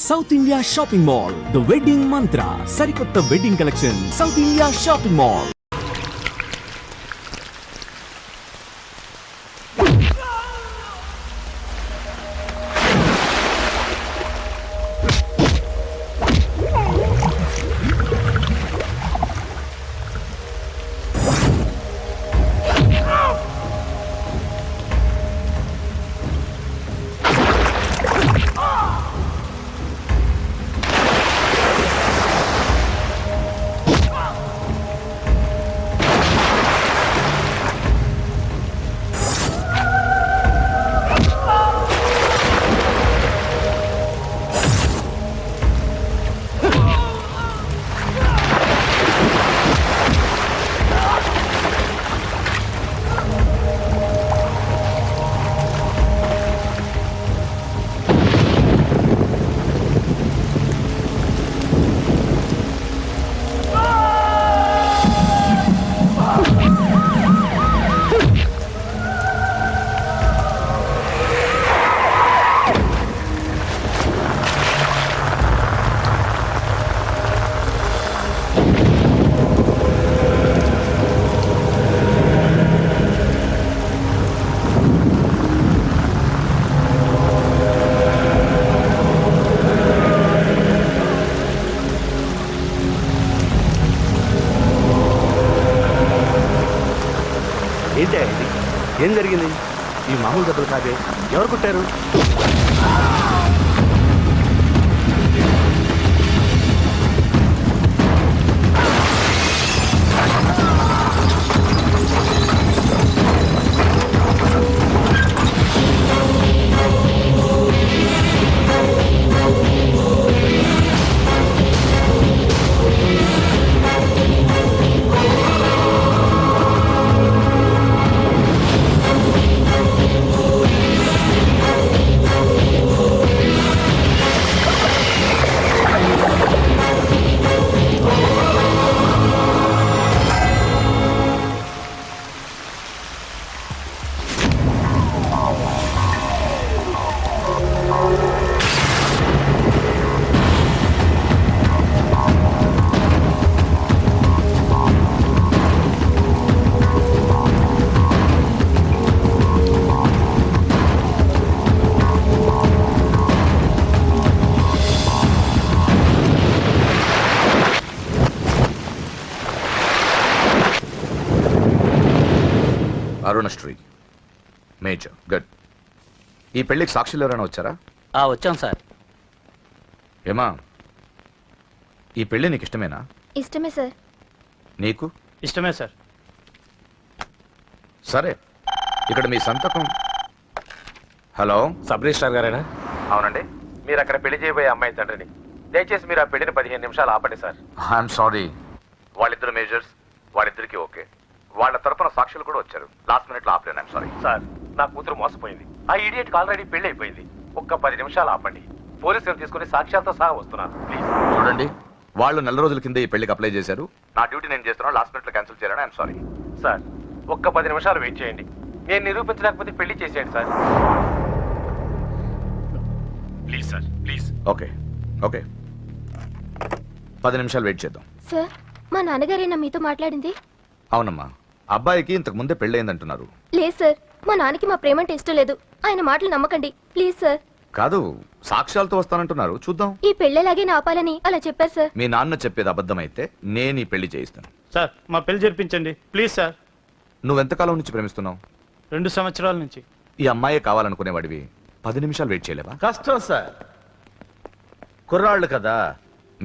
South India shopping mall, the wedding మంత్ర, సరికొత్త wedding collection, south India shopping mall. ఏంటి ఇది? ఏం జరిగింది? ఈ మామూలు దెబ్బలు కాదే, ఎవరు కొట్టారు? Arunasri major, good. ఈ పెళ్లికి సాక్షులు ఎవరైనా వచ్చారా? వచ్చాం సార్. ఏమా, ఈ పెళ్లి నీకు ఇష్టమేనా? ఇష్టమే సార్. నీకు? ఇష్టమే సార్. సరే, ఇక్కడ మీ సంతకం. హలో, సబ్ రిజిస్ట్రార్ గారేనా? అవునండి. మీరు అక్కడ పెళ్లి చేయబోయే అమ్మాయి తండ్రిని. దయచేసి మీరు ఆ పెళ్లిని 15 నిమిషాలు ఆపండి సార్. I'm sorry. వాళ్ళిద్దరు మేజర్స్, వాళ్ళిద్దరికి ఓకే. వాళ్ళ తరపున సాక్షులు కూడా వచ్చారు. లాస్ట్ మినిట్ లో ఆపలేను. ఐఎమ్ సారీ సార్, నా కూతురు మోసపోయింది. ఆ ఇడియట్ ఆల్రెడీ పెళ్లి అయిపోయింది. ఒక్క 10 నిమిషాలు ఆపండి. పోలీసులు తీసుకుని సాక్ష్యాలతో సహా వస్తున్నారు. ప్లీజ్ చూడండి, వాళ్ళు నెల రోజుల కింద ఈ పెళ్లికి అప్లై చేశారు. నా డ్యూటీ నేను చేస్తున్నాను. లాస్ట్ మినిట్ లో క్యాన్సిల్ చేయాలని ఐఎమ్ సారీ. సార్, ఒక్క 10 నిమిషాలు వెయిట్ చేయండి. నేను నిరూపించలేకపోతే పెళ్లి చేసేయండి sir. Please sir, please. Okay okay, 10 నిమిషాలు వెయిట్ చేద్దాం. సార్, మా నాన్నగారేనా మీతో మాట్లాడింది? అవునమ్మా, అబ్బాయికి ఇంతకు ముందే పెళ్ళయిందంటున్నారు. లేదు సార్, మా నాన్నకి మా ప్రేమ అంటే ఇష్టం లేదు. ఆయన మాటలు నమ్మకండి ప్లీజ్ సార్. కాదు, సాక్ష్యాలతో వస్తానంటున్నారు. చూద్దాం. ఈ పెళ్ళేలాగే ఆపాలని అలా చెప్పారు సార్. మీ నాన్న చెప్పేది అబద్ధమైతే నేను ఈ పెళ్లి చేయిస్తాను. సార్, మా పెళ్లి జరిపించండి ప్లీజ్ సార్. నువ్వెంతకాలం నుంచి ప్రేమిస్తున్నావు? 2 సంవత్సరాల నుంచి. ఈ అమ్మాయే కావాలనుకునేవాడివి 10 నిమిషాలు వెయిట్ చేయలేవా? కష్టం సార్, కుర్రాళ్ళు కదా.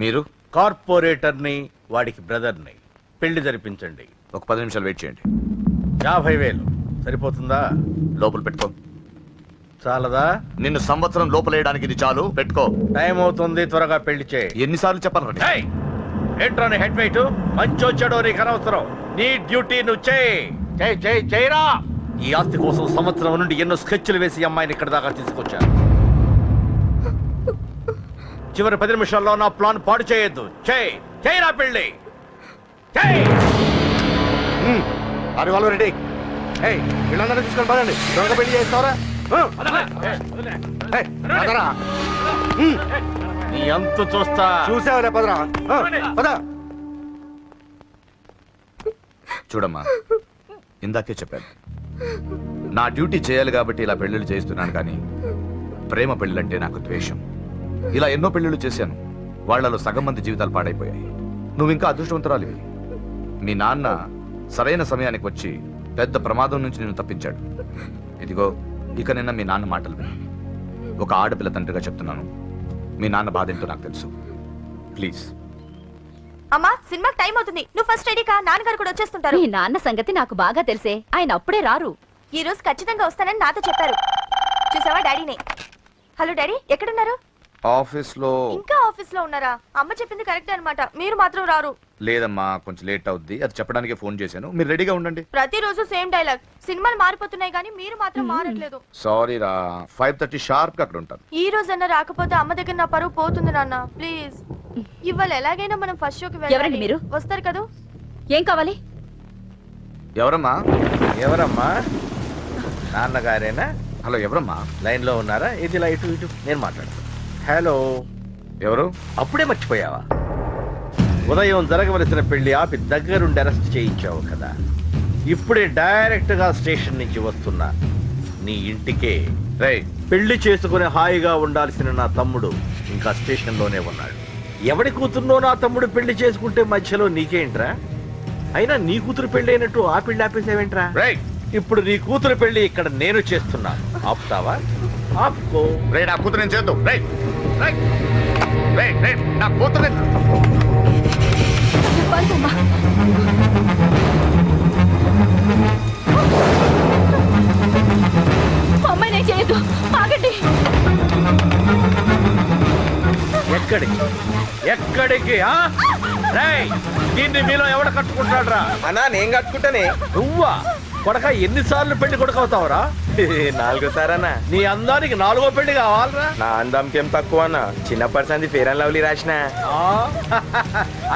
మీరు? కార్పొరేటర్ని, వాడికి బ్రదర్ని. పెళ్లి జరిపించండి. ఒక 10 నిమిషాలు వెయిట్ చేయండి. 50,000 సరిపోతుందా? లోపల పెట్టుకో. చాలదా? నిన్ను సంవత్సరం లోపలేయడానికి ఇది చాలు. పెట్టుకో. టైం అవుతుంది, త్వరగా పెళ్లి చేయి. ఎన్నిసార్లు చెప్పాలి? ఏంట్రాని హెడ్ వెయిట్? మంచి వచ్చాడో నీకు అనవసరం. నీ డ్యూటీ నువ్వు చేయరా. ఈ ఆస్తి కోసం సంవత్సరం నుండి ఎన్నో స్కెచ్లు వేసి అమ్మాయిని ఇక్కడ దాకా తీసుకొచ్చాను. చివరి 10 నిమిషాల్లో నా ప్లాన్ పాడు చేయొద్దు. చేయరా పెళ్ళి. రెడీ. వీళ్ళందరూ తీసుకొని పదండి. త్వరగా పెళ్లి చేస్తారా? నీ ఎంత చూస్తా. చూసావరా పదరా పద. చూడమ్మా, ఇందాకే చెప్పాను, నా డ్యూటీ చేయాలి కాబట్టి ఇలా పెళ్లిళ్ళు చేస్తున్నాను, కానీ ప్రేమ పెళ్ళంటే నాకు ద్వేషం. ఇలా ఎన్నో పెళ్లిళ్ళు చేశాను, వాళ్లలో సగం మంది జీవితాలు పాడైపోయాయి. నువ్వు ఇంకా అదృష్టవంతురాలివి. మీ నాన్న సరైన సమయానికి వచ్చి పెద్ద ప్రమాదం నుంచి నిన్ను తప్పించాడు. ఇదిగో, ఇక నిన్న మీ నాన్న మాటలు విను. ఒక ఆడపిల్ల తండ్రిగా చెప్తున్నాను, మీ నాన్న బాధ ఏంటో నాకు తెలుసు. ప్లీజ్. అమ్మా, సినిమాకి టైం అవుతుంది. నువ్వు ఫస్ట్ రెడీ కా, నాన్నగారు కూడా వచ్చేస్తుంటారు. మీ నాన్న సంగతి నాకు బాగా తెలిసే, ఆయన అప్పుడే రారు. ఈ రోజు ఖచ్చితంగా వస్తానని నాతో చెప్పారు. చూసావా డాడీని? హలో డాడీ, ఎక్కడున్నారు? ఆఫీస్ లో. ఇంకా ఆఫీస్ లో ఉన్నారా? అమ్మ చెప్పింది కరెక్టే అన్నమాట, మీరు మాత్రం రారు. లేదమ్మా, కొంచెం లేట్ అవుద్ది, అది చెప్పడానికి ఫోన్ చేశాను. మీరు రెడీగా ఉండండి. ప్రతిరోజు సేమ్ డైలాగ్. సినిమాలు మారిపోతున్నాయి కానీ మీరు మాత్రం మారట్లేదు. సారీ రా, 5:30 షార్ప్ గా అక్కడ ఉంటాను. ఈ రోజన్నా రాకపోతే అమ్మ దగ్గర నా పరువు పోతుంది నాన్న, ప్లీజ్. ఇవాళ ఎలాగైనా మనం ఫస్ట్ షోకి ఎవరండి వెళ్ళాలి. మీరు? వస్తారు కదా? ఏం కావాలి? ఎవరమ్మా? ఎవరమ్మా? నాన్నగారేనా? హలో, ఎవరమ్మా? లైన్ లో ఉన్నారా? ఇది లైట్ ఇటు, నేను మాట్లాడతాను. హలో, ఎవరు? అప్పుడే మర్చిపోయావా? ఉదయం జరగవలసిన పెళ్లి ఆపి దగ్గరుండి అరెస్ట్ చేయించావు కదా, ఇప్పుడే డైరెక్ట్ గా స్టేషన్ నుంచి వస్తున్నా నీ ఇంటికే. రేయ్, పెళ్లి చేసుకుని హాయిగా ఉండాల్సిన నా తమ్ముడు ఇంకా స్టేషన్ లోనే ఉన్నాడు. ఎవడి కూతుర్నో నా తమ్ముడు పెళ్లి చేసుకుంటే మధ్యలో నీకేంట్రా? అయినా నీ కూతురు పెళ్లి అయినట్టు ఆ పెళ్లి ఆపేసావేంట్రా? రేయ్, ఇప్పుడు నీ కూతురు పెళ్లి ఇక్కడ నేను చేస్తున్నాను, ఆపుతావా? ఆపుకో. రేయ్, నా కూతురు నేను చేద్దాం. రేయ్ రేయ్ రేయ్ రేయ్, నా కూతురు అమ్మాయి నేను చేయొద్దు, ఆగండి. ఎక్కడికి ఎక్కడికి? రేయ్, దీన్ని మీలో ఎవడ కట్టుకుంటాడు రా? అన్నా నేను కట్టుకుంటానే. నువ్వా? కొడక ఎన్నిసార్లు పెళ్లి కొడుకవుతావురా? 4 సారన్నా. నీ అందానికి 4వ పెళ్లి కావాలరా? నా అందంకేం తక్కువ అన్న, చిన్నప్పటి సంది ఫేర్ అండ్ లవ్లీ రాసిన.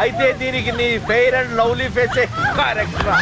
అయితే దీనికి నీ ఫెయిర్ అండ్ లవ్లీ ఫేసే కరెక్ట్ రా.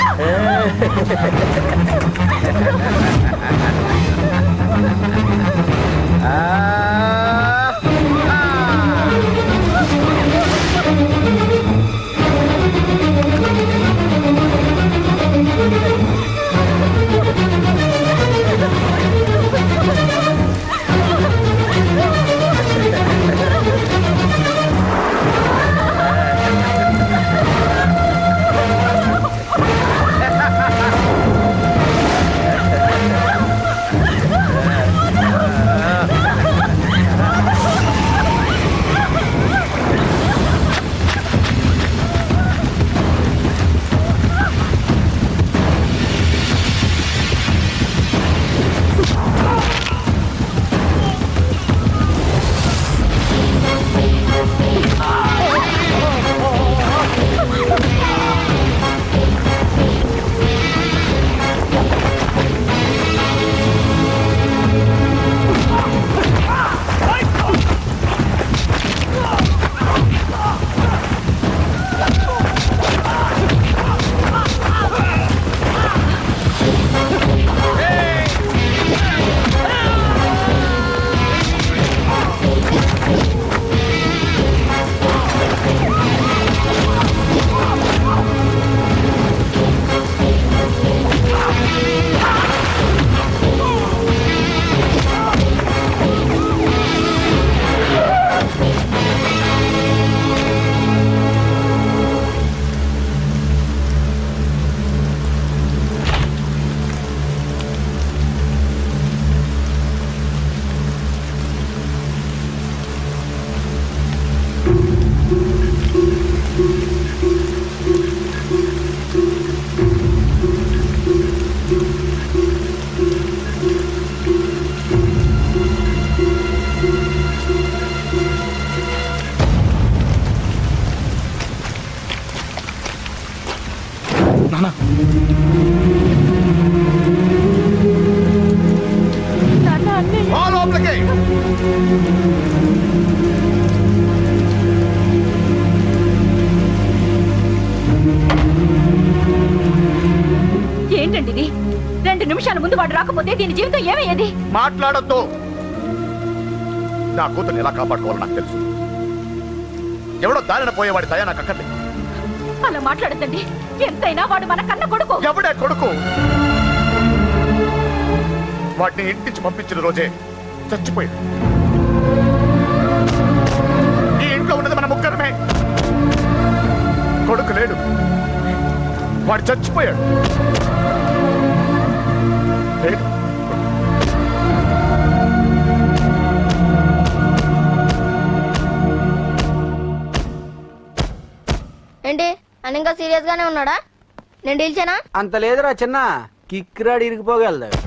ఏంటండి ఇది? 2 నిమిషాల ముందు వాడు రాకపోతే దీని జీవితం ఏమయ్యేది? మాట్లాడొద్దు. నా కూతుర్ని ఎలా కాపాడుకోవాలో నాకు తెలుసు. ఎవడో దారిన పోయేవాడి దయ నాకు అక్కర్లేదు. అలా మాట్లాడద్దండి. ఎంతైనా వాడు మన కన్న కొడుకు. ఎవడే కొడుకు? వాటిని ఇంటించి పంపించిన రోజే చచ్చిపోయాడు. ఈ ఇంట్లో ఉన్నది మన ముగ్గురమే. కొడుకు లేడు, వాడు చచ్చిపోయాడు. లేడు. ఏంటి అని ఇంకా సీరియస్ గానే ఉన్నాడా? నేను డీల్ చేయనా? అంత లేదురా చిన్న కిక్రాడు ఇరిగిపోగలదు.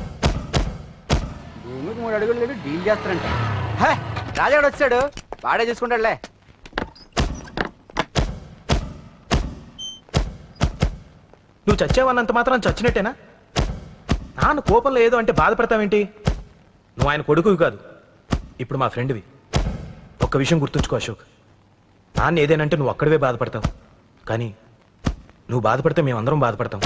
భూమికి 3 అడుగులు లేదు డీల్ చేస్తారంట. హే, రాజాడు వచ్చాడు, వాడే చూసుకుంటాడులే. నువ్వు చచ్చావన్నంత మాత్రం చచ్చినట్టేనా? నాన్న కోపంలో ఏదో అంటే బాధపడతావేంటి? నువ్వు ఆయన కొడుకువి కాదు, ఇప్పుడు మా ఫ్రెండ్వి. ఒక్క విషయం గుర్తుంచుకో అశోక్, నాన్న ఏదేనంటే నువ్వు అక్కడివే బాధపడతావు, కానీ నువ్వు బాధపడితే మేమందరం బాధపడతాం.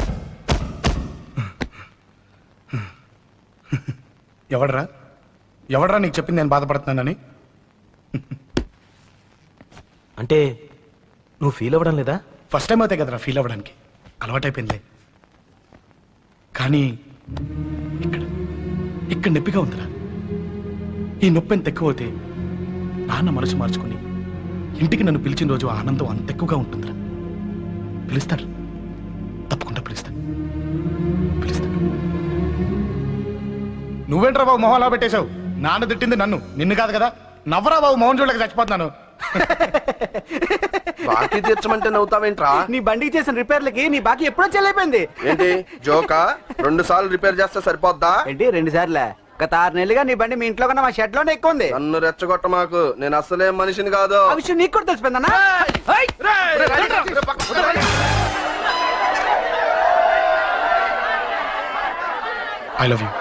ఎవడరా నీకు చెప్పింది నేను బాధపడుతున్నానని? అంటే నువ్వు ఫీల్ అవ్వడం లేదా? ఫస్ట్ టైం అవుతాయి కదరా ఫీల్ అవ్వడానికి, అలవాటైపోయిందిలే. కానీ ఇక్కడ ఇక్కడ నొప్పిగా ఉందిరా. ఈ నొప్పి ఎంత ఎక్కువ అవుతే నాన్న మనసు మార్చుకుని ఇంటికి నన్ను పిలిచిన రోజు ఆ ఆనందం అంత ఎక్కువగా ఉంటుందిరా. పిలుస్తాను, తప్పకుండా పిలుస్తాను. నువ్వేంట్రా బాబు మొహం అలా పెట్టేశావు? నాన్న తిట్టింది నన్ను, నిన్ను కాదు కదా. నవ్వరా బాబు, మౌన్ చూడలేక చచ్చిపోతున్నాను. బాకీ తీర్చమంటే నవ్వుతావేంట్రా? నీ బండికి చేసిన రిపేర్లకి నీ బాకీ ఎప్పుడో చెల్లైపోయింది. ఏంటి జోకా? 2 సార్లు రిపేర్ చేస్తే సరిపోద్దా ఏంటి 2 సార్లే? గత 6 నెలలుగా నీ బండి మీ ఇంట్లో కన్నా మా షెడ్ లోనే ఎక్కువ ఉంది. నన్ను రెచ్చగొట్ట మాకు, నేను అసలే మనిషిని కాదు. ఆ విషయం నీకు కూడా తెలిసిపోయిందన్నా? I love you.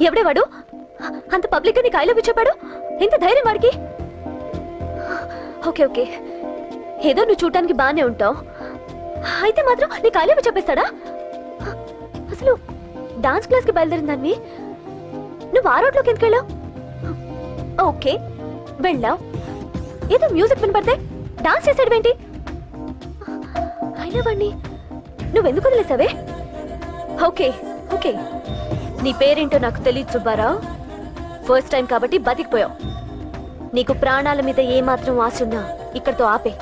ఎవడే వాడు? అంత పబ్లిక్ గా నీకు ఐ లవ్ యూ చెప్పాడు? ఎంత ధైర్యం వాడికి? ఓకే ఓకే, ఏదో నువ్వు చూడటానికి బానే ఉంటావు, అయితే మాత్రం నీకు ఐ లవ్ యూ చెప్పేస్తాడా? అసలు డాన్స్ క్లాస్ కి బయలుదేరిన దాన్ని నువ్వు ఆ రోడ్లోకి ఎందుకు వెళ్ళావు? ఓకే వెళ్ళావు, ఏదో మ్యూజిక్ వినపడితే డాన్స్ చేసాడువేంటి? అయినా వాడిని నువ్వెందుకు వదిలేసావే? ఓకే ఓకే, నీ పేరేంటో నాకు తెలియదు సుబ్బారావు. ఫస్ట్ టైం కాబట్టి బతికిపోయావు. నీకు ప్రాణాల మీద ఏమాత్రం ఆశ ఉన్నా ఇక్కడతో ఆపే.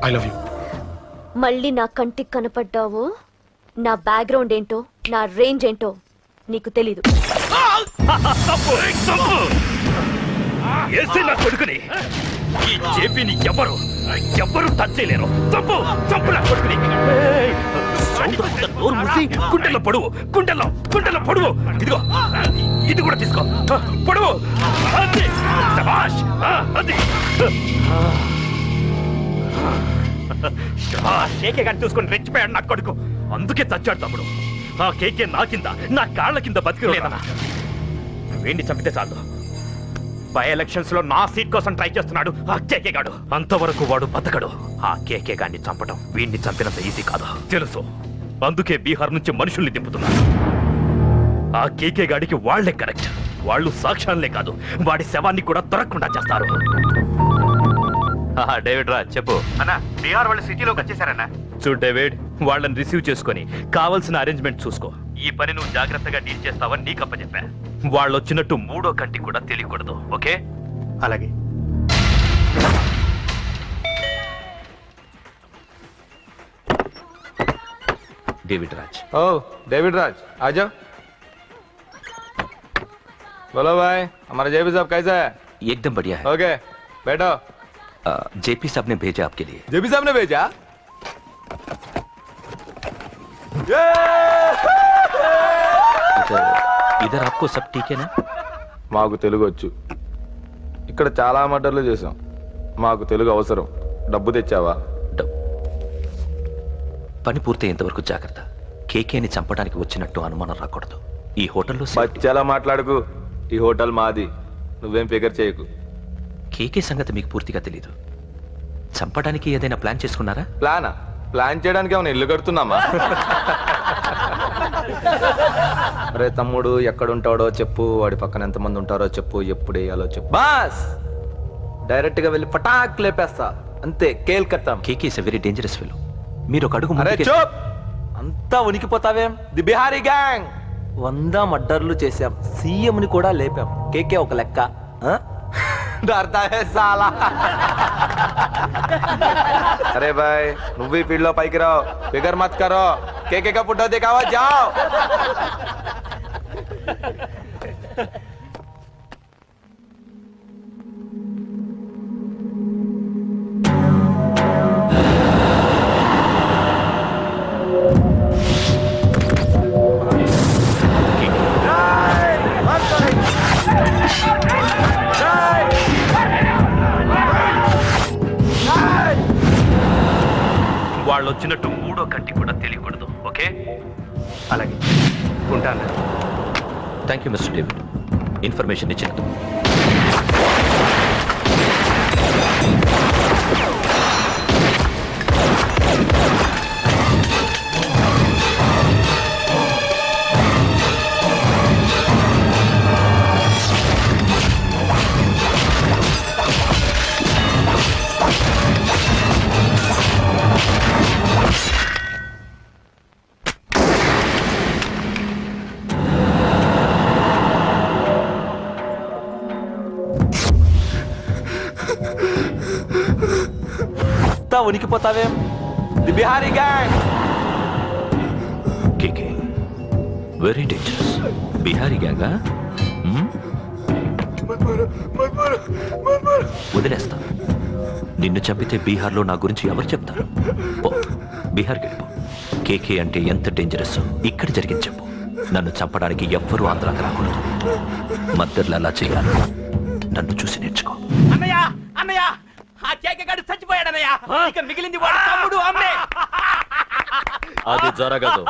I love you. మళ్ళీ నా కంటికి కనపడ్డావు, నా బ్యాక్గ్రౌండ్ ఏంటో నా రేంజ్ ఏంటో నీకు తెలీదు. కొడుకుని ఈ జేపీని ఎవరు టచ్ చేయలేరు. చంపు చంపు నా కొడుకుని. నోరు మూసి గుండెల్లో పొడువు, గుండెల్లో పొడువు. ఇదిగో ఇది కూడా తీసుకో, పొడువు. అది శభాష్, అది కేకే గాని చూసుకొని రెచ్చిపోయాడు నా కొడుకు, అందుకే చచ్చాడు తమ్ముడు. ఆ కేకే నా కింద, నా కాళ్ళ కింద బతికిలేదన్నా. వేణ్ణి చంపితే చాలు. బై ఎలక్షన్స్ లో నా సీట్ కోసం ట్రై చేస్తున్నాడు ఆ కేకే గాడు. అంతవరకు వాడు బతకడు. ఆ కేకే గాడిని చంపడం వీణ్ణి చంపినంత ఈజీ కాదు తెలుసు. అందుకే బీహార్ నుంచి మనుషుల్ని దింపుతున్నారు. ఆ కేకే గాడికి వాళ్లే కరెక్ట్. వాళ్ళు సాక్ష్యాలనే కాదు, వాడి శవాన్ని కూడా దొరకకుండా చేస్తారు. డేవిడ్ రా చెప్పు అన్నా. బీహార్ వాళ్ళు సిటీలోకి వచ్చేసారన్నా. చూడు డేవిడ్, వాళ్ళని రిసీవ్ చేసుకొని కావాల్సిన అరేంజ్మెంట్ చూసుకో. ఈ పని నువ్వు జాగ్రత్తగా డీల్ చేస్తావని నీకు అప్పచెప్పా. వాళ్ళు వచ్చినట్టు 3వ కంటికి కూడా తెలియకూడదు, ఓకే? అలాగే. डेविड राज। ओ डेविड राज, आ जाओ। बोलो भाई, हमारा जेपी साहब कैसा है? एकदम बढ़िया है। ओके बैठो। जेपी साहब ने भेजा आपके लिए। जेपी साहब ने भेजा? इधर आपको सब ठीक है ना? మాకు తెలుగు వచ్చు. ఇక్కడ చాలా మర్డర్లు చేసాం. మాకు తెలుగు అవసరం. డబ్బు తెచ్చావా? పని పూర్తయ్యేంత వరకు జాగ్రత్త. కేకేని చంపడానికి వచ్చినట్టు అనుమానం రాకూడదు. ఈ హోటల్లో బచ్చాలా మాట్లాడుకు. ఈ హోటల్ మాది, నువ్వేం ఫిగర్ చేయకు. కేకే సంగతి మీకు పూర్తిగా తెలీదు. చంపడానికి ఏదైనా ప్లాన్ చేసుకున్నారా? ప్లాన్ చేయడానికి ఏమైనా ఇల్లు కడుతున్నామా? అరే తమ్ముడు ఎక్కడుంటాడో చెప్పు, వాడి పక్కన ఎంతమంది ఉంటారో చెప్పు, ఎప్పుడు వేయాలో చెప్పు. బాస్ డైరెక్ట్ గా వెళ్ళి పటాక్ లేపేస్తా, అంతే కేల్కత్తాం. KK is a very dangerous fellow. మీరు ఒక అడుగు అరే చూప్, అంతా ఉనికిపోతావేం? ది బిహారీ గ్యాంగ్ 100 మర్డర్లు చేశాం, సీఎం ని కూడా లేపాం. కేకే ఒక లెక్క. డర్తా హై సాలా. అరే బాయ్, నువ్వు ఈ ఫీల్డ్ లో పైకి రావు, ఫిగర్ మత్ కరో. కేకే కా ఫోటో దిखावा जाओ. వాళ్ళు వచ్చినట్టు మూడో కంటి కూడా తెలియకూడదు. ఓకే? అలాగే ఉంటాను. Thank you mister David, information ఇచ్చినందుకు. ఉనికిపోతావేం? The Bihari gang. KK very dangerous. Bihari గ్యాంగా? వదిలేస్తా. నిన్ను చంపితే బీహార్లో నా గురించి ఎవరు చెప్తారు? పో, బీహార్కి వెళ్ళిపో. కేకే అంటే ఎంత డేంజరస్ ఇక్కడ జరిగింది చెప్పు. నన్ను చంపడానికి ఎవ్వరూ ఆంధ్రాకి రాకూడదు. మద్దర్లు అలా చేయాలి. నన్ను చూసి నేర్చుకో. అన్నయ్య, అన్నయ్య, ఆ కేకే గాడు చచ్చిపోయాడన్నయ్య. ఇక మిగిలింది వాడు తమ్ముడు, అమ్మే. అది జరగదు.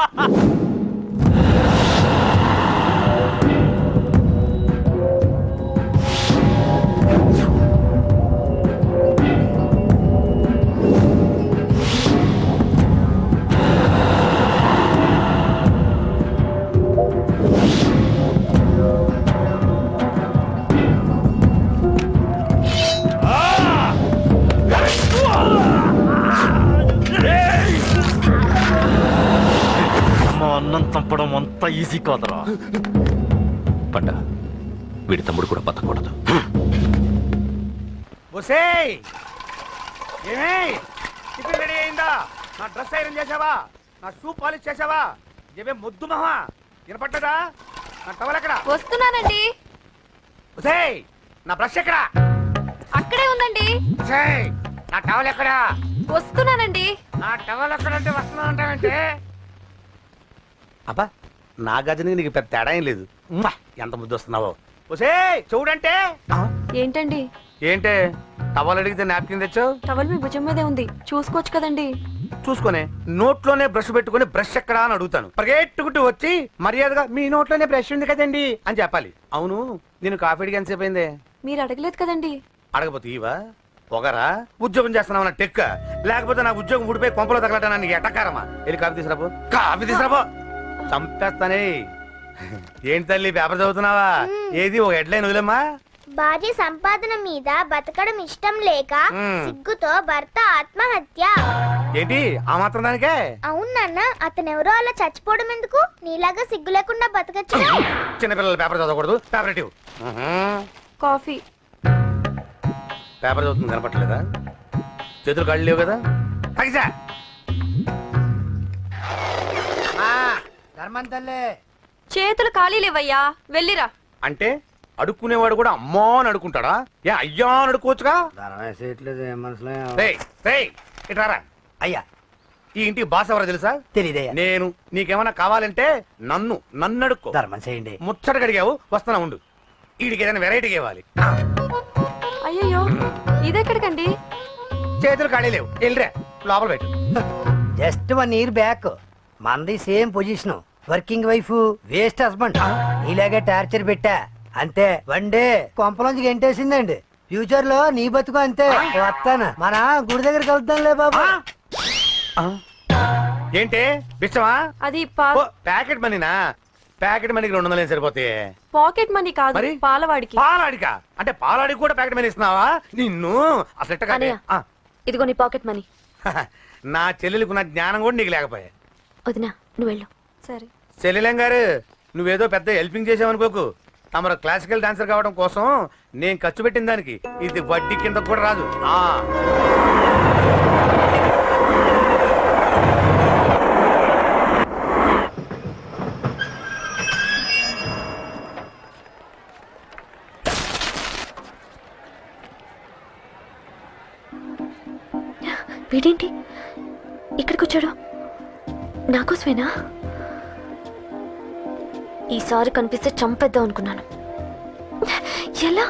అన్నం చంపడం అంత ఈజీ కాదురా. పండ, వీడి తమ్ముడు కూడా బతకూడదు. టిఫిన్ రెడీ అయిందా? నా డ్రెస్ ఐరన్ చేసావా? నా షూ పాలిష్ చేసావా? ఏమే ముద్దు మహా వినపట్టదా? నా టవల్ ఎక్కడా? వస్తున్నానండి. నా బ్రష్ ఎక్కడా? అక్కడే ఉందండి. నా టవల్ ఎక్కడా? వస్తున్నానండి. నా టవల్ ఎక్కడంటే వస్తున్నానంటావంటే? అబ్బా, నా గజనికి నీకు పెద్ద తేడా ఏం లేదు. ఎంత ముద్దు వస్తున్నావో. చూడంటే ఏంటండి? ఏంటే టవల్ అడిగితే నాప్కిన్ తెచ్చావు? టవల్ మీ భుజం మీదే ఉంది, చూసుకోవచ్చు కదండి. చూసుకునే నోట్లోనే బ్రష్ పెట్టుకుని బ్రష్ ఎక్కడా అని అడుగుతాను. పరిగెట్టుకుంటూ వచ్చి మర్యాదగా మీ నోట్లోనే బ్రష్ ఉంది కదండి అని చెప్పాలి. అవును, నేను కాఫీ అడిగి ఎంతసేపు అయిందే? మీరు అడగలేదు కదండి. అడగపోతే ఇవా పొగరా? ఉద్యోగం చేస్తున్నావు టెక్క, లేకపోతే నా ఉద్యోగం ఊడిపోయి కొంపలో తగలటా నీకు ఎట్టకారమా? వెళ్ళి కాఫీ తీసుకురాబో. కాఫీ తీసుకురాబో, చంపేస్తానే. ఏంటి తల్లి పేపర్ చదువుతున్నావా? ఏది ఒక హెడ్లైన్ వదిలేమ్మా. భార్య సంపాదన మీద బతకడం ఇష్టం లేక సిగ్గుతో భర్త ఆత్మహత్య. ఏంటి ఆ మాత్రం దానికే? అవును నాన్న, అతనెవరో అలా చచ్చిపోవడం ఎందుకు? నీలాగా సిగ్గు లేకుండా బతకచ్చు. చిన్నపిల్లల పేపర్ చదవకూడదు. పేపర్ ఇవ్వు. కాఫీ. పేపర్ చదువుతుంది కనపట్లేదా? చేతులు కాళ్ళు లేవు కదా? తగ్గిసా చేతులు ఖాళీ లేవయ్యా, వెళ్ళిరా. అంటే అడుక్కునేవాడు కూడా అమ్మా అని అడుక్కుంటాడా? ఏ అయ్యా అని అడుక్కోవచ్చుగా? ఇట్రారా. అయ్యా, ఈ ఇంటికి బాస్ ఎవరో తెలుసా? తెలియదయ్యా. నేను. నీకేమన్నా కావాలంటే నన్ను అడుక్కో. ధర్మం చేయండి. ముచ్చట అడిగావు, వస్తున్నా ఉండు. వీడికి ఏదైనా వెరైటీగా ఇవ్వాలి. అయ్యయ్యో, ఇదెక్కడికండి? చేతులు ఖాళీ లేవు, వెళ్ళిరా లోపల పెట్టు. జస్ట్ 1 year బ్యాక్ మనది same position. Working wife, waste husband. ఇలాగే టార్చర్ పెట్టా అంతే. 1 day కొంపలోంచి గెంటేసిందండి. ఫ్యూచర్ లో నీ బతుకు అంతే. వస్తాను, మన గుడి దగ్గర కలుద్దాంలే బాబా. ఏంటే బిచ్చమా? అది ప్యాకెట్ మనీనా? ప్యాకెట్ మనీకి 200 సరిపోతాయి. పాకెట్ మనీ కాదు, మరి? పాలవాడికి. పాలాడికా? అంటే పాలాడికి కూడా ప్యాకెట్ మనీ ఇస్తున్నావా? నిన్ను అసలు ఎట్ట కాదే. అన్నయ్య. ఇదిగో నీ పాకెట్ మనీ. నా చెల్లెలకు నా జ్ఞానం కూడా నీకు లేకపోయా. వదినా నువ్వు వెళ్ళు. సరే. చెల్లెలం గారు, నువ్వేదో పెద్ద హెల్పింగ్ చేసావనుకోకు. తమరు క్లాసికల్ డాన్సర్ కావడం కోసం నేను ఖర్చు పెట్టిన దానికి ఇది వడ్డీ కింద కూడా రాదు. వీడేంటి ఇక్కడికి వచ్చాడు? నాకోసమేనా? ఈసారి కనిపిస్తే చంపేద్దాం అనుకున్నాను. ఎలా?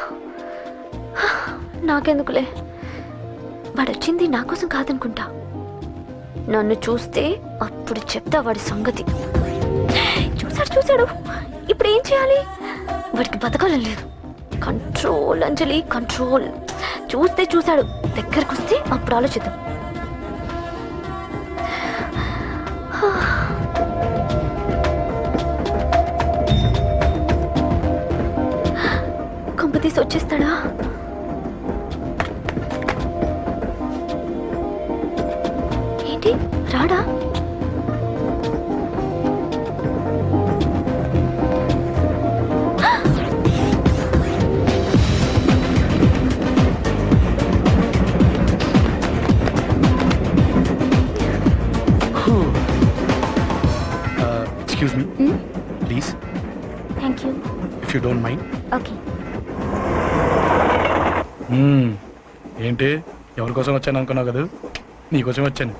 నాకెందుకులే, వాడు వచ్చింది నా కోసం కాదనుకుంటా. నన్ను చూస్తే అప్పుడు చెప్తా వాడి సంగతి. చూశాడు. ఇప్పుడు ఏం చేయాలి? వాడికి బతకాలని లేదు. కంట్రోల్ అంజలి, కంట్రోల్. చూశాడు, దగ్గరకు వస్తే అప్పుడు ఆలోచిద్దాం. కంపతీసి వచ్చేస్తాడా? ఏంటి రాడా? Excuse me please, thank you. If you don't mind. Okay. ఏంటి ఎవరి కోసం వచ్చాను అనుకున్నావు కదా? నీకోసం వచ్చాను.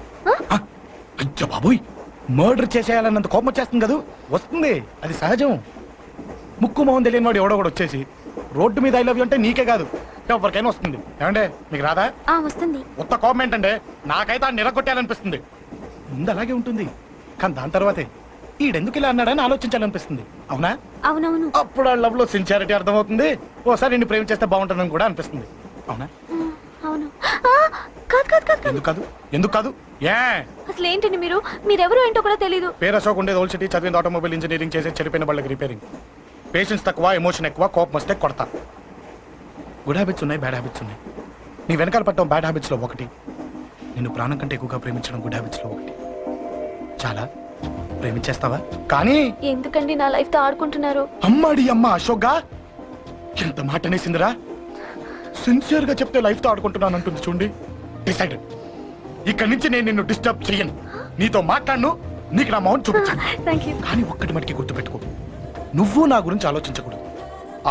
అయ్యో బాబోయ్, మర్డర్ చేసేయాలన్నంత కోపం వచ్చేస్తుంది కదా. వస్తుంది, అది సహజం. ముక్కు మొహం తెలియని వాడు ఎవడో కూడా వచ్చేసి రోడ్డు మీద ఐ లవ్ యూ అంటే నీకే కాదు ఎవరికైనా వస్తుంది. ఏమంటే మీకు రాదా? వస్తుంది. కొత్త కోపం ఏంటంటే నాకైతే ఆ నిరగొట్టాలనిపిస్తుంది. ముందు అలాగే ఉంటుంది, కానీ దాని తర్వాతే ఈడెందుకు ఇలా అన్నాడని ఆలోచించాలనిపిస్తుంది. అవునా? అవునవును. అప్పుడు ఆ లవ్ లో సిన్సియారిటీ అర్థమవుతుంది. ఓసారి నిన్ను ప్రేమించేస్తే బాగుంటుందని కూడా అనిపిస్తుంది. అవునా? అవును. కాదు. ఎందుకు కాదు? ఏ అసలు ఏంటండి మీరెవరు ఏంటో కూడా తెలీదు. పేరు అశోక్, ఉండేది ఓల్డ్ సిటీ, చదివింది ఆటోమొబైల్ ఇంజనీరింగ్, చేసే చెడిపోయిన వాళ్ళకి రిపేరింగ్. పేషెన్స్ తక్కువ, ఎమోషన్ ఎక్కువ, కోపం వస్తే కొడతా. గుడ్ హ్యాబిట్స్ ఉన్నాయి, బ్యాడ్ హ్యాబిట్స్ ఉన్నాయి. నీ వెనకాల పట్టడం బ్యాడ్ హ్యాబిట్స్ లో ఒకటి, నిన్ను ప్రాణం కంటే ఎక్కువగా ప్రేమించడం గుడ్ హ్యాబిట్స్ లో ఒకటి. చాలా ప్రేమించేస్తావా? కానీ ఎందుకండి నా లైఫ్ తో ఆడుకుంటున్నారు? అమ్మాడి అమ్మ అశోక్గా ఎంత మాట అనేసిందిరా. సిన్సియర్ గా చెప్తే లైఫ్ తో ఆడుకుంటున్నాను అంటుంది చూడండి. డిసైడెడ్, ఇక్కడి నుంచి నేను నిన్ను డిస్టర్బ్ చెయ్యను. నీతో మాట్లాడను, నీకు నా మౌన్ చూపించాను. కానీ ఒక్కటి మటుకి గుర్తుపెట్టుకో, నువ్వు నా గురించి ఆలోచించకూడదు.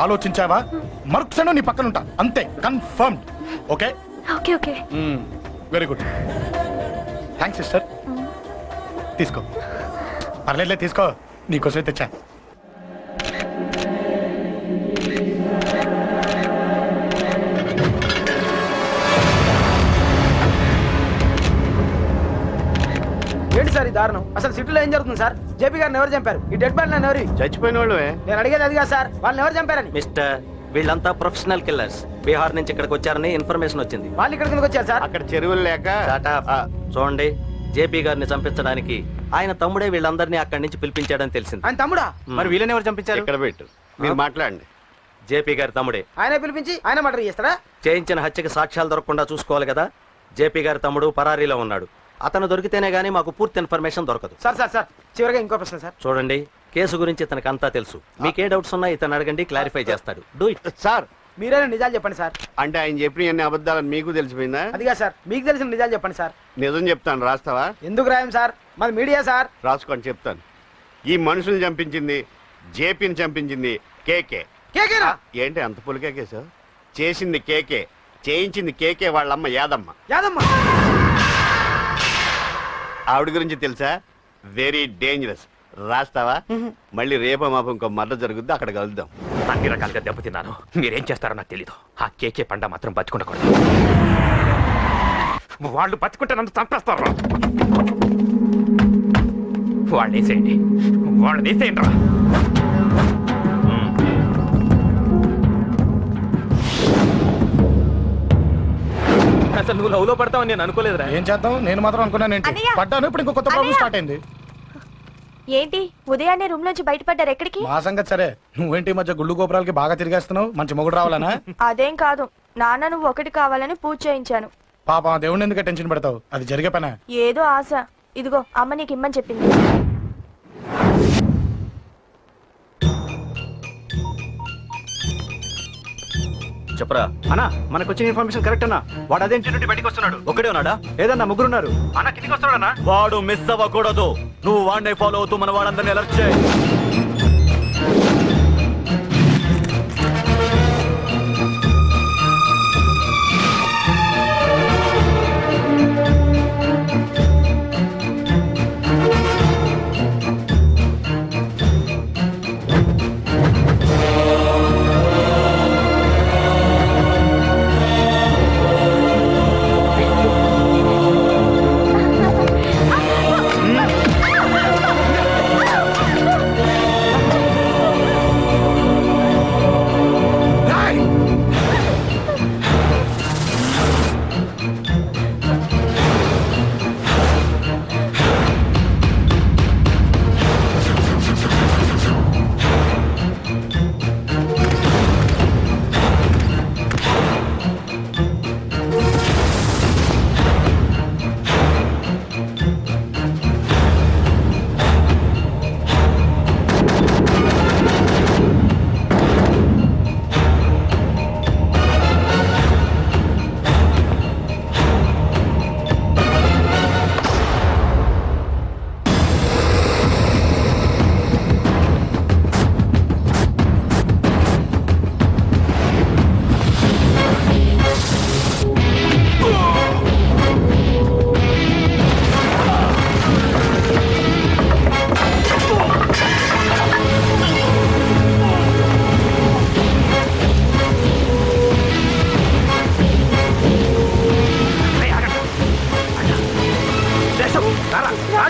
ఆలోచించావా మరుక్షణం నీ పక్కన ఉంటా, అంతే. Confirmed. Okay? Okay. Very good. Thanks sister. తీసుకో. పర్లేదులే, తీసుకో, నీకోసమే తెచ్చా. ఏంటి సార్ ఈ దారుణం? అసలు సిటీలో ఏం జరుగుతుంది సార్? జేపీ గారిని ఎవరు చంపారు? ఈ డెడ్ బాడీ ఎవరు? చచ్చిపోయిన వాళ్ళు. నేను అడిగేది అది కాదు సార్, వాళ్ళని ఎవరు చంపారని. మిస్టర్, వీళ్ళంతా ప్రొఫెషనల్ కిల్లర్స్. బీహార్ నుంచి ఇక్కడికి వచ్చారని ఇన్ఫర్మేషన్ వచ్చింది. వాళ్ళు ఇక్కడికి వచ్చారు సార్? అక్కడ చెరువులు లేక. చూడండి, జేపీ గారిని చంపించడానికి ఆయన తమ్ముడే వీళ్ళందరినీ అక్కడి నుంచి పిలిపించాడని తెలిసింది. ఆయన తమ్ముడా? మరి వీళ్ళని ఎవరు చంపించారు? ఇక్కడ పెట్టు, మీరు మాట్లాడండి. జేపీ గారి తమ్ముడే. ఆయన పిలిపించి ఆయన మర్డర్ చేస్తారా? చేయించిన హత్యకి సాక్ష్యాలు దొరకకుండా చూసుకోవాలి కదా. జేపీ గారి తమ్ముడు పరారీలో ఉన్నాడు. అతను దొరికితేనే గానీ మాకు పూర్తి ఇన్ఫర్మేషన్ దొరకదు. సార్ చివరిగా ఇంకో ప్రశ్న సార్. చూడండి, కేసు గురించి ఇతనికి అంతా తెలుసు. మీకే డౌట్స్ ఉన్నా ఇతను అడగండి, క్లారిఫై చేస్తాడు. Do it. సార్, మీరే నిజాలు చెప్పండి సార్. అంటే ఆయన చెప్పిన అన్ని అబద్ధాలని మీకు తెలిసిపోయిందా? అదిగా సార్, మీకు తెలిసిన నిజాలు చెప్పండి సార్. నిజం చెప్తాను, రాస్తావా? ఎందుకు రాయం సార్, మాది మీడియా సార్. రాసుకోండి, చెప్తాను. ఈ మనుషుల్ని చంపించింది, జేపీని చంపించింది కేకే. కేకేనా? ఏంటి అంత పులికేకేసావు? చేసింది కేకే, చేయించింది కేకే వాళ్ళమ్మ యాదమ్మ. యాదమ్మ ఆవిడ గురించి తెలుసా? Very dangerous. రాస్తావా? మళ్ళీ రేపో మాపం ఇంకో మర్డర్ జరుగుద్ది, అక్కడ కలుద్దాం. అన్ని రకాలుగా దెబ్బతిన్నాను. మీరేం చేస్తారో నాకు తెలీదు. ఆ కేకే పండ మాత్రం బతుకుండకూడదు. వాళ్ళు బతుకుంటే నన్ను చంపేస్తారు. వాళ్ళని వేసేయండి, వాళ్ళని వేసేయండి రా. అసలు నువ్వు లవ్ లో పడతావని నేను అనుకోలేదురా. ఏం చేద్దాం, నేను మాత్రం అనుకున్నాను. ఏంటి పడ్డాను, ఇప్పుడు ఇంకో కొత్త ప్రాబ్లం స్టార్ట్ అయింది. ఏంటి ఉదయాన్నే రూమ్ లోంచి బయటపడ్డారు? ఎక్కడికి? మా సంగతి సరే, నువ్వేంటి ఈ మధ్య గుళ్ళు గోపురాలకి బాగా తిరిగేస్తున్నావు? మంచి మొగుడు రావాలనా? అదేం కాదు నాన్న, నువ్వు ఒకటి కావాలని పూజ చేయించాను. పాప దేవుడిని ఎందుకు టెన్షన్ పెడతావు? అది జరిగే పనే. ఏదో ఆశ. ఇదిగో అమ్మ నీకు ఇమ్మని చెప్పింది. చెప్పరా అన్నా మనకు వచ్చిన ఇన్ఫర్మేషన్ కరెక్ట్ అన్నా. వాడు అదే ఇంటి నుండి బయటకు వస్తున్నాడు. ఒకడే ఉన్నాడా? ఏదన్నా ముగ్గురున్నారు. అన్న కిందికి వస్తున్నాడన్నా. వాడు మిస్ అవ్వకూడదు. నువ్వు వాడిని ఫాలో అవుతూ మన వాళ్ళందరినీ అలర్ట్ చేయి.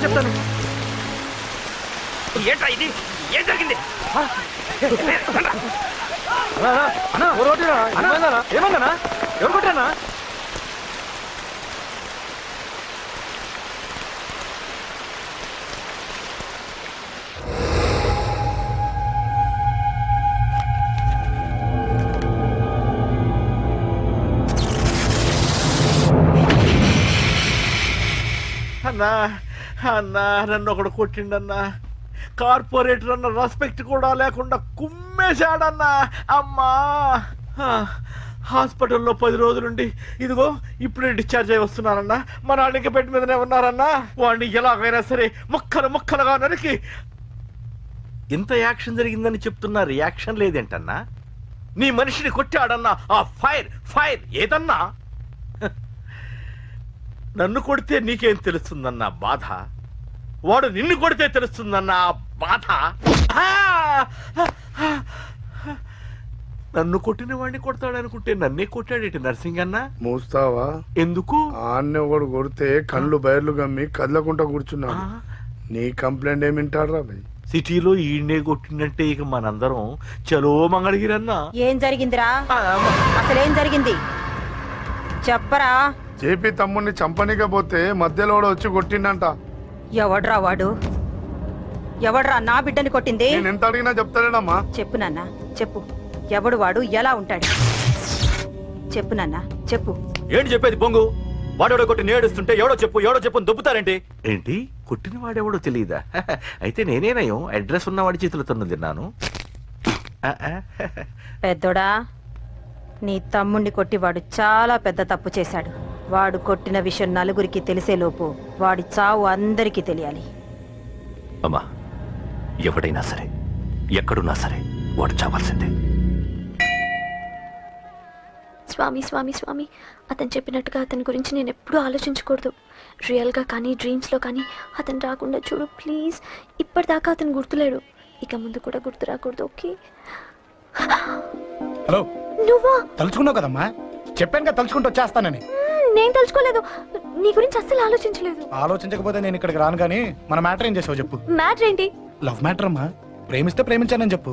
చెప్తాను. ఏంట్రా ఇది? ఏం జరిగింది? ఏమన్నా ఎవరు కొట్టానా? అన్నా అన్నా నన్ను ఒకడు కొట్టిండన్నా. కార్పొరేటర్ అన్న రెస్పెక్ట్ కూడా లేకుండా కుమ్మేశాడన్నా. అమ్మా హాస్పిటల్లో 10 రోజులుండి ఇదిగో ఇప్పుడే డిశ్చార్జ్ అయి వస్తున్నానన్నా. మా నాన్న ఇంకా బెడ్ మీదనే ఉన్నారన్నా. వాడిని ఎలాగైనా సరే ముక్కలు ముక్కలుగా నరికి. ఇంత యాక్షన్ జరిగిందని చెప్తున్నా, రియాక్షన్ లేదేంటన్నా? నీ మనిషిని కొట్టాడన్నా. ఆ ఫైర్ ఫైర్ ఏదన్నా? నన్ను కొడితే నీకేం తెలుస్తుందన్న బాధ, వాడు నిన్ను కొడితే తెలుస్తుందన్న బాధ. నన్ను కొట్టిన వాడిని కొడతాడనుకుంటే నన్నే కొట్టాడేటి నర్సింగ్ అన్న. మూస్తావా? ఎందుకు? ఆన్నే ఒకడు కొడితే కళ్ళు బయర్లు గమ్మి కదలకుండా కూర్చున్నాడు. నీ కంప్లైంట్ ఏమింటారా భయ్? సిటీలో ఈయనే కొట్టిందంటే ఇక మనందరం చలో మంగళగిరన్నా. ఏం జరిగిందిరా? అసలేం జరిగింది చెప్పరా? జేపీ తమ్ముడిని చంపనీకపోతే మధ్యలో వచ్చి కొట్టిండంట. ఎవడ్రా వాడు? ఎవడ్రా నా బిడ్డని కొట్టింది? నేను ఎంత అడిగినా చెప్తాడమ్మా. చెప్పు నాన్న చెప్పు. ఎవడు వాడు? ఎలా ఉంటాడు? చెప్పు నాన్న చెప్పు. ఏంటి చెప్పేది బొంగు? వాడెవడో కొట్టి నేడుస్తుంటే ఎవడో చెప్పు ఎవడో చెప్పు దొబ్బుతారేంటి? ఏంటి కొట్టిన వాడెవడో తెలియదా? అయితే నేనేనయం అడ్రస్ ఉన్నవాడి చేతులతో తిన్నాను. పెద్దోడా, నీ తమ్ముణ్ణి కొట్టి వాడు చాలా పెద్ద తప్పు చేశాడు. వాడు కొట్టిన విషయం నలుగురికి తెలిసేలోపు వాడి చావు అందరికీ తెలియాలి. అమ్మా, ఎవడైనా సరే ఎక్కడున్నా సరే వాడు చావాల్సిందే. స్వామి స్వామి స్వామి, అతను చెప్పినట్టుగా అతని గురించి నేను ఎప్పుడూ ఆలోచించకూడదు. రియల్గా కానీ డ్రీమ్స్లో కానీ అతను రాకుండా చూడు ప్లీజ్. ఇప్పటిదాకా అతను గుర్తులేడు, ఇక ముందు కూడా గుర్తు రాకూడదు. ఓకే? హలో, నువ్వా? తలుచుకున్నావు కదమ్మా, చెప్పాను కదా తలుచుకుంటూ వచ్చేస్తానని. నేను తలుచుకోలేదు, నీ గురించి అస్సలు ఆలోచించలేదు. ఆలోచించకపోతే నేను ఇక్కడికి రాను. కానీ మన మ్యాటర్ ఏం చేసావు చెప్పు. మ్యాటర్ ఏంటి? లవ్ మ్యాటర్ అమ్మా. ప్రేమిస్తే ప్రేమించానని చెప్పు,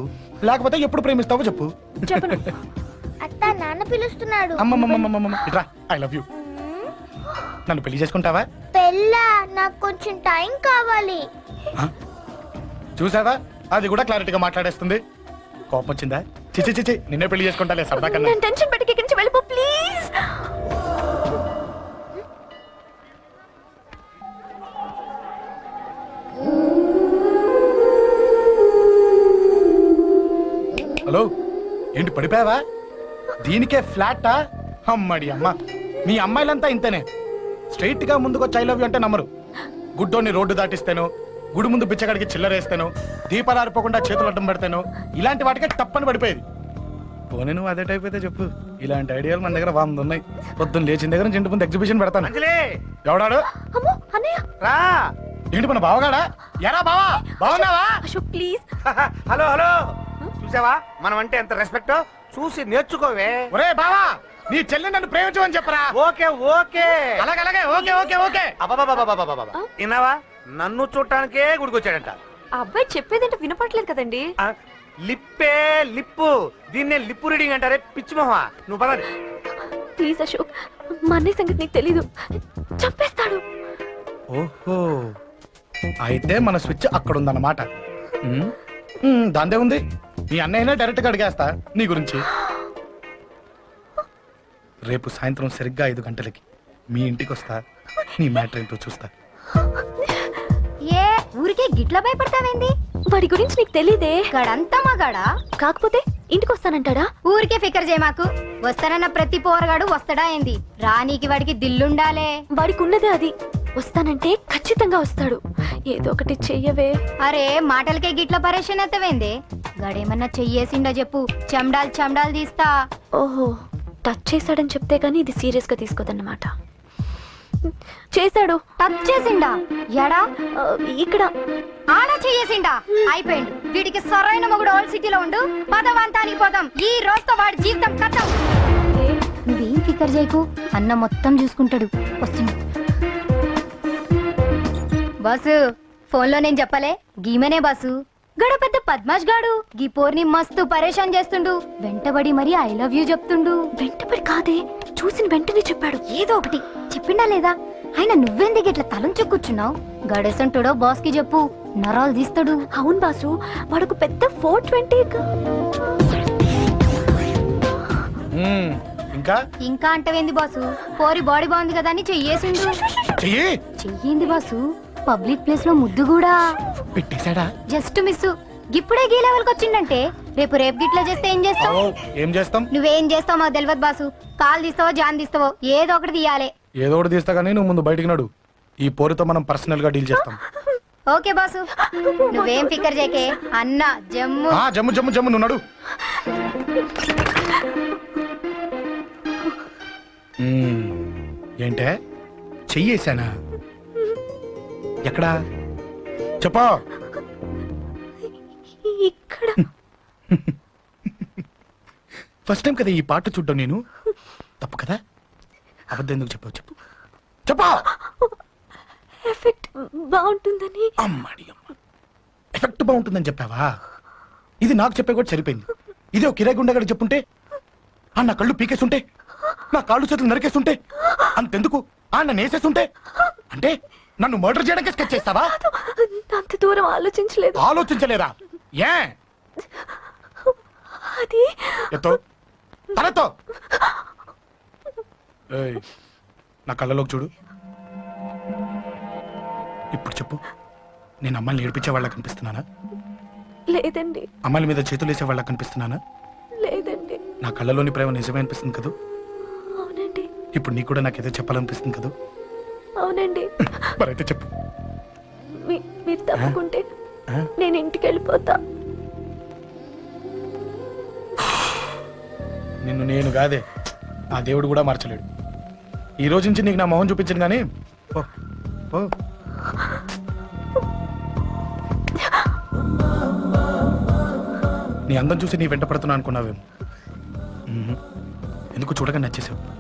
లేకపోతే ఎప్పుడు ప్రేమిస్తావో చెప్పు. చెప్పను. అత్త నాన్న పిలుస్తున్నాడు. అమ్మమ్మమ్మమ్మమ్మ ఇట్రా, ఐ లవ్ యూ. నన్ను పెళ్లి చేసుకుంటావా? పెళ్ళా? నాకు కొంచెం టైం కావాలి. చూసావా, అది కూడా క్లారిటీగా మాట్లాడేస్తుంది. కోపం వచ్చిందా? చిచి చిచి, నిన్నే పెళ్లి చేసుకుంటాలే సరదా కన్నా. నేను టెన్షన్ పెట్టి ఇక్కడి నుంచి వెళ్ళిపో ప్లీజ్. హలో, ఏంటి పడిపోయావా? దీనికే ఫ్లాటా? అమ్మడి అమ్మ, మీ అమ్మాయిలంతా ఇంతనే. స్ట్రైట్ గా ముందుకొచ్చి ఐ లవ్ యూ అంటే నమ్మరు. గుడ్డోని రోడ్డు దాటిస్తాను, గుడి ముందు బిచ్చగాడికి చిల్లరేస్తాను, దీపాలు ఆరిపోకుండా చేతులు అడ్డం పెడతాను, ఇలాంటి వాటికే తప్పని పడిపోయేది. పోనీ నువ్వు అదే టైప్ అయితే చెప్పు, ఇలాంటి ఐడియాలు మన దగ్గర 100 ఉన్నాయి. పొద్దున్న లేచిన దగ్గర నుంచి ఇంటి ముందు ఎగ్జిబిషన్ పెడతాను. ఎవడాడు? రా. ఏంటి మన బావగాడా? ఎరా బావా, బావున్నావా? అశోక్ ప్లీజ్. హలో హలో, చూసావా మనం అంటే ఎంత రెస్పెక్ట్, చూసి నేర్చుకోవే. ఒరే బావా, నీ చెల్లి నన్ను ప్రేమించమని చెప్పరా. ఓకే ఓకే, అలాగే ఓకే ఓకే ఓకే. అబ్బా విన్నావా, నన్ను చూడటానికే గుడికొచ్చాడంట. ఆ అబ్బాయి చెప్పేదంటే వినపట్లేదు కదండి. లిప్పే లిప్పు, దీన్నే లిప్పు రీడింగ్ అంటారే పిచ్చి మొహ. నువ్వు పదండి ప్లీజ్ అశోక్, మా అన్నయ్య సంగతి నీకు తెలీదు, చంపేస్తాడు. ఓహో, అయితే మన స్విచ్ అక్కడ ఉందన్నమాట. దాందే ఉంది, మీ అన్నయ్యనే డైరెక్ట్ గా అడిగేస్తా నీ గురించి. రేపు సాయంత్రం సరిగ్గా 5 గంటలకి మీ ఇంటికి వస్తా, నీ మ్యాటర్ ఏంటో చూస్తా. ఏ ఊరికే గిట్ల భయపడతావేంది? వాడి గురించి నీకు తెలీదే. గడంతా మగాడా? కాకపోతే ఇంటికి వస్తానంటాడా? ఊరికే ఫికర్ చేయ మాకు. వస్తానన్న ప్రతి పోరగాడు వస్తాడా ఏంది? రానీకి వాడికి దిల్లుండాలే. వాడికి ఉన్నదే అది. వస్తానంటే ఖచ్చితంగా వస్తాడు. ఏదో ఒకటి చెయ్యవే. అరే మాటలకే గిట్ల పరేషన్ అవుతావేంది? గడేమన్నా చెయ్యేసిండా చెప్పు, చెమ్డాల్ చెమ్డాల్ తీస్తా. ఓహో, టచ్ చేశాడని చెప్తే గానీ ఇది సీరియస్ గా తీసుకోదన్నమాట. చేశాడు. టచ్ చేసిండా? ఎడా? ఇక్కడ. ఆడ చెయ్యేసిండా? అయిపోయిండు. వీడికి సరైన మొగుడు ఓల్డ్ సిటీలో ఉండు. పదవంతానికి పోదాం. ఈ రోజుతో వాడి జీవితం కథం. నువ్వేం ఫికర్ చేయకు, అన్న మొత్తం చూసుకుంటాడు. వస్తుంది బాసు. ఫోన్ లో నేను చెప్పలే, గీమనే బాసు. గడ పెద్ద పద్మాష్ గాడు గీ పోర్ని మస్తు పరేషాన్ చేస్తుండు. వెంటబడి మరి ఐ లవ్ యూ చెప్తుండు. వెంటబడి కాదే, చూసిన వెంటనే చెప్పాడు. ఏదో ఒకటి చెప్పిండా లేదా? ఆయన నువ్వెందుకు ఇట్లా తలంచు కూర్చున్నావు? గడేసంటుడో బాస్ కి చెప్పు, నరాలు తీస్తాడు. అవును బాసు, వాడుకు పెద్ద 420. ఇంకా ఇంకా అంటవేంది బాసు? పోరి బాడీ బాగుంది కదా అని చెయ్యేసిండు. చెయ్యింది బాసు. పబ్లిక్ ప్లేస్ లో ముద్దు కూడా పెట్టేశాడా? Just miss. ఇప్పుడే గీ లెవెల్కి వచ్చిండంటే రేపు గిట్లా చేస్తే ఏం చేస్తావు? ఏం చేస్తాం? నువ్వేం చేస్తావు మాకు తెలియదు బాసు. కాల్ తీస్తావో జాన్ తీస్తావో ఏదో ఒకటి తీయాలి. ఏదో ఒకటి తీస్తా గానీ నువ్వు ముందు బయటికి నడు. ఈ పోరుతో మనం పర్సనల్ గా డీల్ చేస్తాం. ఓకే బాసు, నువ్వేం ఫికర్ చేకే. అన్న జమ్ము జమ్ము జమ్ము జమ్ము, నువ్వు నడు. ఏంటే చెయ్యేశానా? ఎక్కడా చెప్పా? ఇక్కడ. ఫస్ట్ టైం కదా ఈ పాట చూడ్డం నేను. తప్పు కదా? అబద్ధం ఎందుకు చెప్పావు? చెప్పు చెప్పా. ఎఫెక్ట్ బాగుంటుందని. అమ్మాడి అమ్మ, ఎఫెక్ట్ బాగుంటుందని చెప్పావా? ఇది నాకు చెప్పే కూడా సరిపోయింది. ఇదే ఒక కిరాయి గుండెగాడు చెప్పుంటే, నా కళ్ళు పీకేస్తుంటే, నా కాళ్ళు చేతులు నరికేస్తుంటే, అంతెందుకు నన్ను వేసేస్తుంటే, అంటే నన్ను మర్డర్ చేయడానికి స్కెచ్ చేస్తావా? అంత దూరం ఆలోచించలేదు. ఆలోచించలేరా? ఏ అది ఎత్తో తలతో. నా కళ్ళలోకి చూడు. ఇప్పుడు చెప్పు, నేను అమ్మాయిని ఏడిపించే వాళ్ళ కనిపిస్తున్నానా? లేదండి. అమ్మాయిల మీద చేతులు వేసే వాళ్ళ కనిపిస్తున్నానా? లేదండి. నా కళ్ళలోని ప్రేమ నిజమే అనిపిస్తుంది కదా? అవునండి. ఇప్పుడు నీకు కూడా నాకేదో చెప్పాలనిపిస్తుంది కదా? అవునండి. మరైతే చెప్పు. మీరు తప్పుకుంటే నేను ఇంటికి వెళ్ళిపోతా. నిన్ను నేను కాదే, ఆ దేవుడు కూడా మార్చలేడు. ఈ రోజు నుంచి నీకు నా మొహం చూపించను కానీ నీ అందం చూసి నీ వెంట పడుతున్నా అనుకున్నావేమో. ఎందుకు చూడగా నచ్చేసావు.